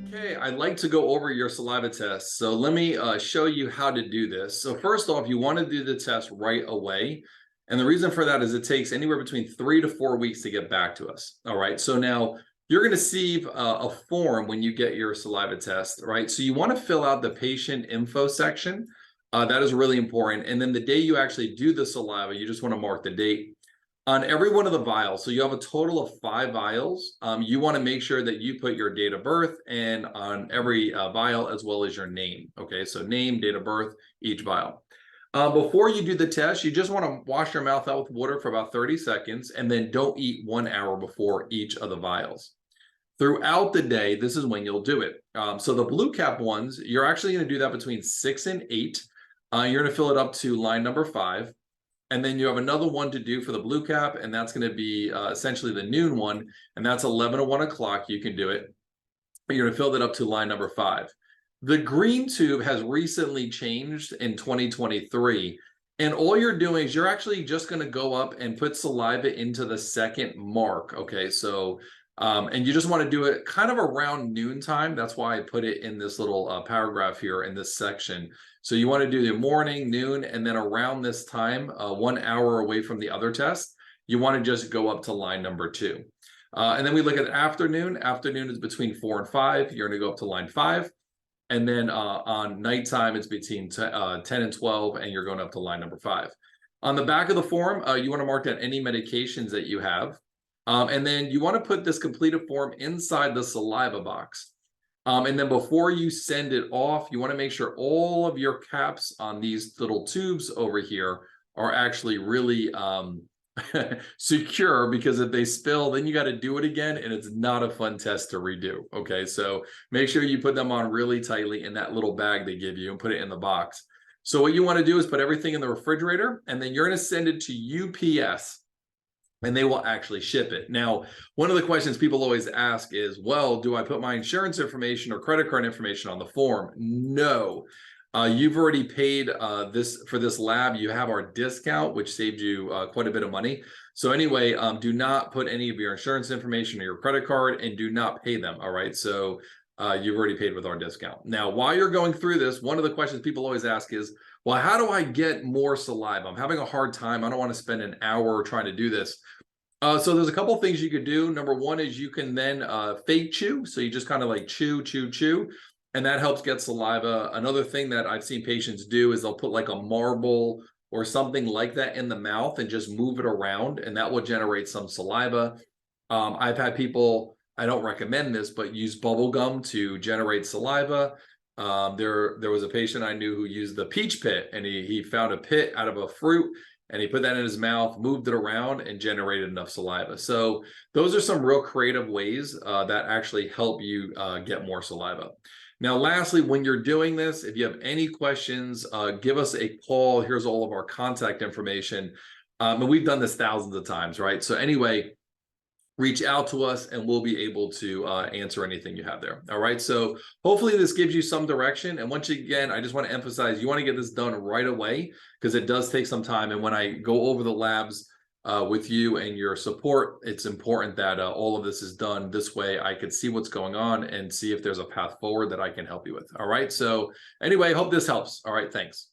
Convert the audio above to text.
Okay, I'd like to go over your saliva test. So let me show you how to do this. So first off, you want to do the test right away. And the reason for that is it takes anywhere between 3 to 4 weeks to get back to us. All right. So now you're going to receive a form when you get your saliva test, right? So you want to fill out the patient info section. That is really important. And then the day you actually do the saliva, you just want to mark the date on every one of the vials. So you have a total of 5 vials. You want to make sure that you put your date of birth and on every vial, as well as your name. Okay, so name, date of birth, each vial. Before you do the test, you just want to wash your mouth out with water for about 30 seconds, and then don't eat 1 hour before each of the vials. Throughout the day, this is when you'll do it. So the blue cap ones, you're actually going to do that between 6 and 8. You're going to fill it up to line number 5. And then you have another one to do for the blue cap, and that's going to be essentially the noon one, and that's 11 to 1 o'clock. You can do it. You're going to fill that up to line number 5. The green tube has recently changed in 2023, and all you're doing is you're actually just going to go up and put saliva into the second mark. Okay, so and you just want to do it kind of around noontime. That's why I put it in this little paragraph here in this section. So you want to do the morning, noon, and then around this time, 1 hour away from the other test, you want to just go up to line number 2. And then we look at afternoon. Afternoon is between 4 and 5. You're going to go up to line 5. And then on nighttime, it's between 10 and 12, and you're going up to line number 5. On the back of the form, you want to mark down any medications that you have. And then you want to put this completed form inside the saliva box. And then before you send it off, you want to make sure all of your caps on these little tubes over here are actually really secure, because if they spill, then you got to do it again, and it's not a fun test to redo. Okay, so make sure you put them on really tightly in that little bag they give you and put it in the box. So what you want to do is put everything in the refrigerator, and then you're going to send it to UPS. And they will actually ship it. Now, one of the questions people always ask is, well, do I put my insurance information or credit card information on the form? No. You've already paid for this lab. You have our discount, which saved you quite a bit of money. So anyway, do not put any of your insurance information or your credit card, and do not pay them. All right. So you've already paid with our discount. Now, while you're going through this, one of the questions people always ask is, well, how do I get more saliva? I'm having a hard time. I don't want to spend an hour trying to do this. So there's a couple things you could do. Number one is you can then fake chew. So you just kind of like chew, and that helps get saliva. Another thing that I've seen patients do is they'll put like a marble or something like that in the mouth and just move it around, and that will generate some saliva. I've had people, I don't recommend this, but use bubble gum to generate saliva. There was a patient I knew who used the peach pit, and he found a pit out of a fruit, and he put that in his mouth, moved it around, and generated enough saliva. So those are some real creative ways that actually help you get more saliva. Now, lastly, when you're doing this, if you have any questions, give us a call. Here's all of our contact information. And we've done this thousands of times, right? So anyway, reach out to us and we'll be able to answer anything you have there. All right. So hopefully this gives you some direction. And once again, I just want to emphasize, you want to get this done right away, because it does take some time. And when I go over the labs with you and your support, it's important that all of this is done this way. I could see what's going on and see if there's a path forward that I can help you with. All right. So anyway, hope this helps. All right. Thanks.